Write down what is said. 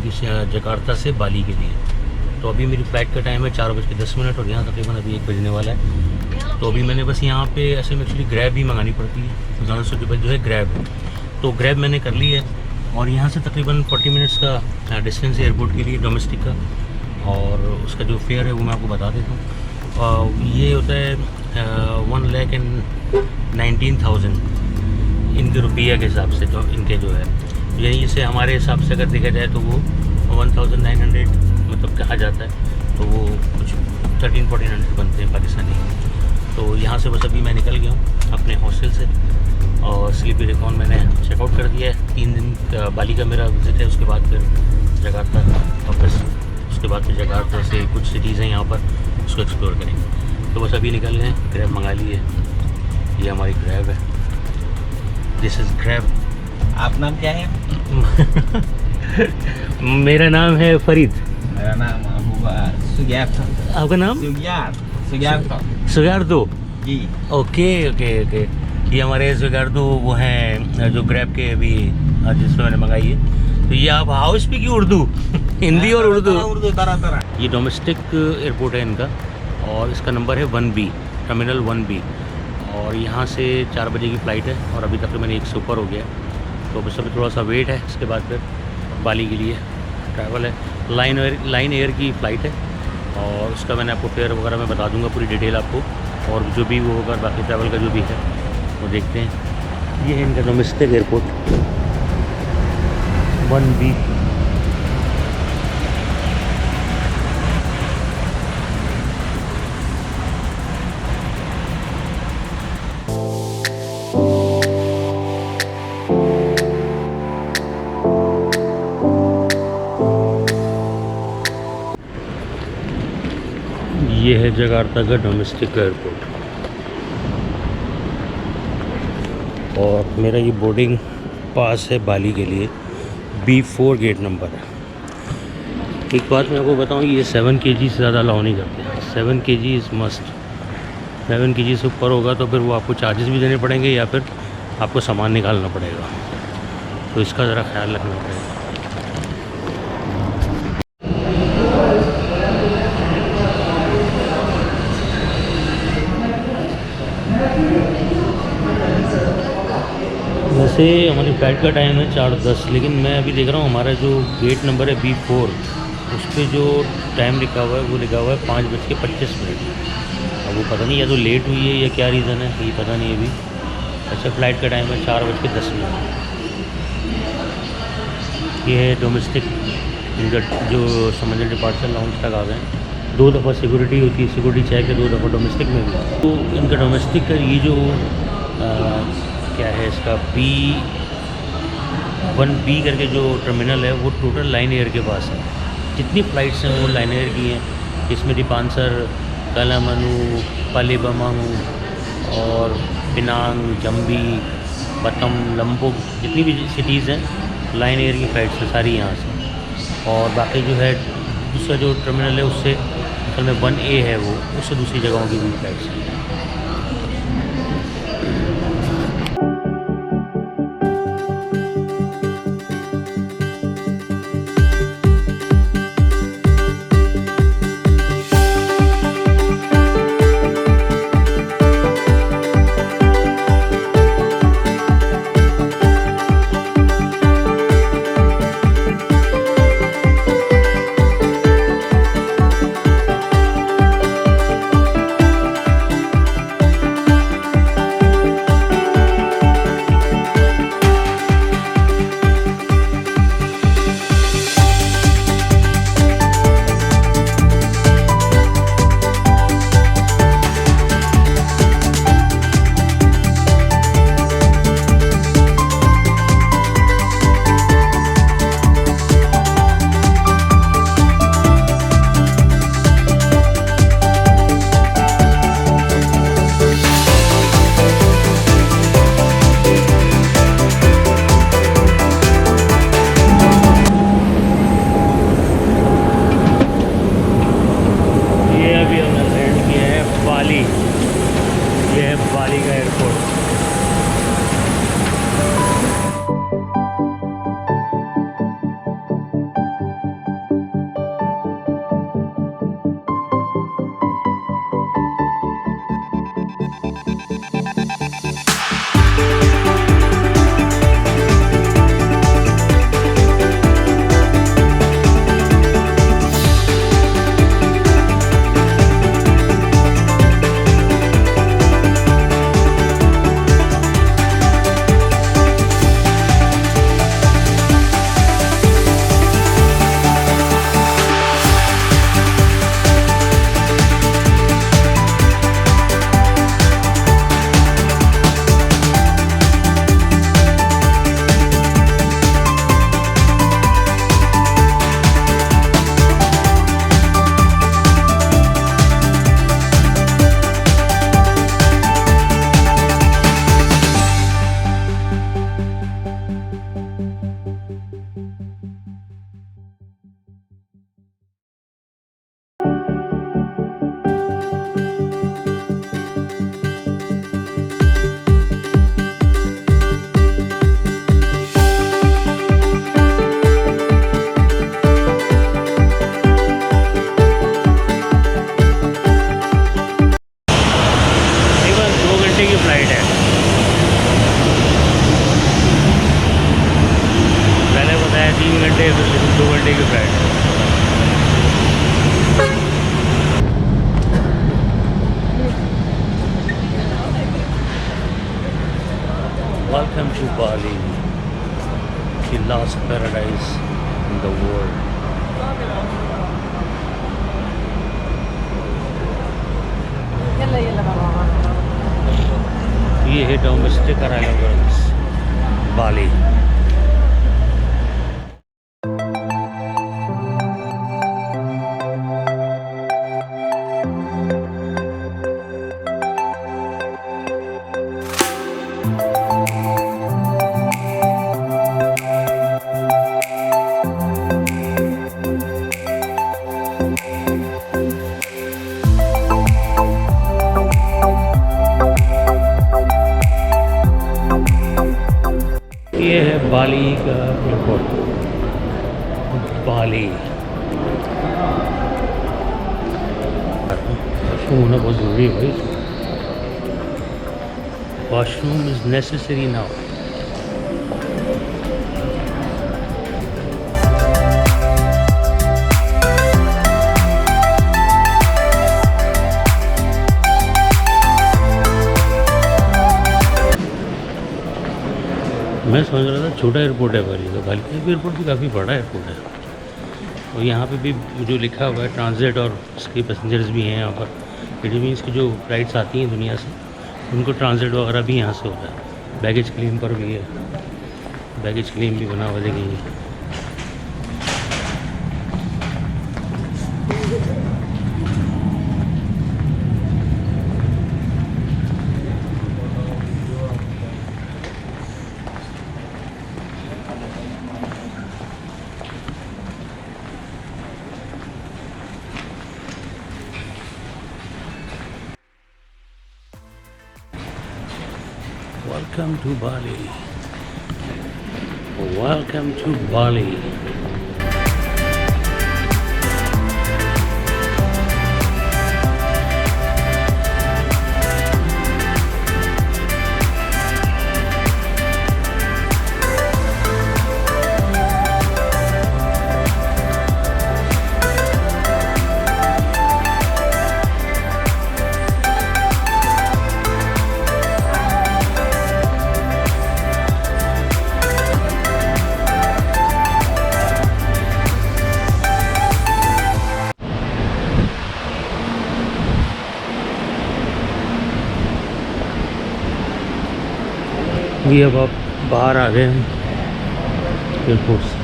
Jakarta से बाली के लिए। तो अभी मेरी फ़्लाइट का टाइम है 4:10 और यहाँ तकरीबन अभी 1 बजने वाला है। तो अभी मैंने बस यहाँ पे ऐसे में एक्चुअली ग्रैब भी मंगानी पड़ती है, 1100 रुपये जो है ग्रैब। तो ग्रैब मैंने कर ली है और यहाँ से तकरीबन 40 मिनट्स का डिस्टेंस है एयरपोर्ट के लिए डोमेस्टिक का। और उसका जो फेयर है वो मैं आपको बता देता हूँ। ये होता है 1,19,000 इनके रुपये के हिसाब से, जो इनके जो है यहीं से हमारे हिसाब से अगर देखा जाए तो वो 1,900 मतलब कहा जाता है। तो वो कुछ 1300-1400 बनते हैं पाकिस्तानी। तो यहाँ से बस अभी मैं निकल गया हूँ अपने हॉस्टल से और स्लीपी रेकॉन मैंने चेकआउट कर दिया है। 3 दिन का बाली का मेरा विज़िट है, उसके बाद फिर जकार्ता वापस, उसके बाद फिर जकार्ता से कुछ सिटीज़ हैं यहाँ पर, उसको एक्सप्लोर करेंगे। तो बस अभी निकल गए, ग्रैब मंगा लिए। ये हमारी ग्रैब है, दिस इज़ ग्रैब। आप नाम क्या है? मेरा नाम है फरीद। मेरा नाम सुग्यार। आपका नाम? सुग्यार्दो। जी। Okay okay okay. ये हमारे सुग्यार्दो वो हैं जो ग्रैब के अभी जिसमें मैंने मंगाई है। तो ये आप हाउ स्पीक उर्दू? हिंदी और उर्दू तरह। ये डोमेस्टिक एयरपोर्ट है इनका और इसका नंबर है 1B, टर्मिनल 1B। और यहाँ से 4 बजे की फ़्लाइट है और अभी तकरीबन 1 से ऊपर हो गया है। तो बस अभी थोड़ा सा वेट है, इसके बाद फिर बाली के लिए ट्रैवल है। लाइन एयर की फ़्लाइट है और उसका मैंने आपको फेयर वगैरह मैं बता दूंगा, पूरी डिटेल आपको। और जो भी वो होगा बाकी ट्रैवल का जो भी है वो देखते हैं। ये है इनका डोमेस्टिक एयरपोर्ट 1B। ये है जकार्ता का डोमेस्टिक एयरपोर्ट और मेरा ये बोर्डिंग पास है बाली के लिए, B4 गेट नंबर है। एक बात मैं आपको बताऊं, ये 7 kg से ज़्यादा अलाउ नहीं करते। 7 kg इज़ मस्ट। 7 kg से ऊपर होगा तो फिर वो आपको चार्जेस भी देने पड़ेंगे या फिर आपको सामान निकालना पड़ेगा। तो इसका ज़रा ख्याल रखना पड़ेगा। वैसे हमारी फ़्लाइट का टाइम है 4:10, लेकिन मैं अभी देख रहा हूँ हमारा जो गेट नंबर है B4 उस पर जो टाइम लिखा हुआ है वो लिखा हुआ है 5:25। अब वो पता नहीं या तो लेट हुई है या क्या रीज़न है, ये पता नहीं अभी। अच्छा, फ़्लाइट का टाइम है 4:10। ये है डोमेस्टिक इनका जो समझ डिपार्चर लाउंज तक आ गए। 2 दफ़ा सिक्योरिटी होती है, सिक्योरिटी चेक है 2 दफ़ा डोमेस्टिक में भी। तो इनका डोमेस्टिक का ये जो क्या है इसका B1B करके जो टर्मिनल है वो टोटल लाइन एयर के पास है। जितनी फ़्लाइट्स हैं वो लाइन एयर की हैं। इसमें दीपांसर, कलामनु, पालेबामांग और पिनांग, जम्बी, बतम, लंबुग, जितनी भी सिटीज़ हैं लाइन एयर की फ़्लाइट्स हैं सारी यहाँ से। और बाकी जो है दूसरा जो टर्मिनल है उससे असल में 1A है, वो उससे दूसरी जगहों की भी फ़्लाइट्स हैं। Welcome to Bali, the last paradise in the world. ये है डोमेस्टिक अराइवल्स बाली। ये है बाली का एयरपोर्ट, बाली। वॉशरूम होना बहुत ज़रूरी है भाई। Washroom is necessary now. मैं समझ रहा था छोटा एयरपोर्ट है बाली का, बाली का एयरपोर्ट भी काफ़ी बड़ा एयरपोर्ट है। और यहाँ पे भी जो लिखा हुआ है ट्रांजिट, और उसके पैसेंजर्स भी हैं यहाँ पर। इट मीन्स की जो फ्लाइट्स आती हैं दुनिया से, उनको ट्रांजिट वगैरह भी यहाँ से होता है। बैगेज क्लेम पर भी है, बैगेज क्लेम भी बना हुआ देखेंगे। Welcome to Bali. Welcome to Bali. ये अब आप बाहर आ गए हैं एयरपोर्ट से।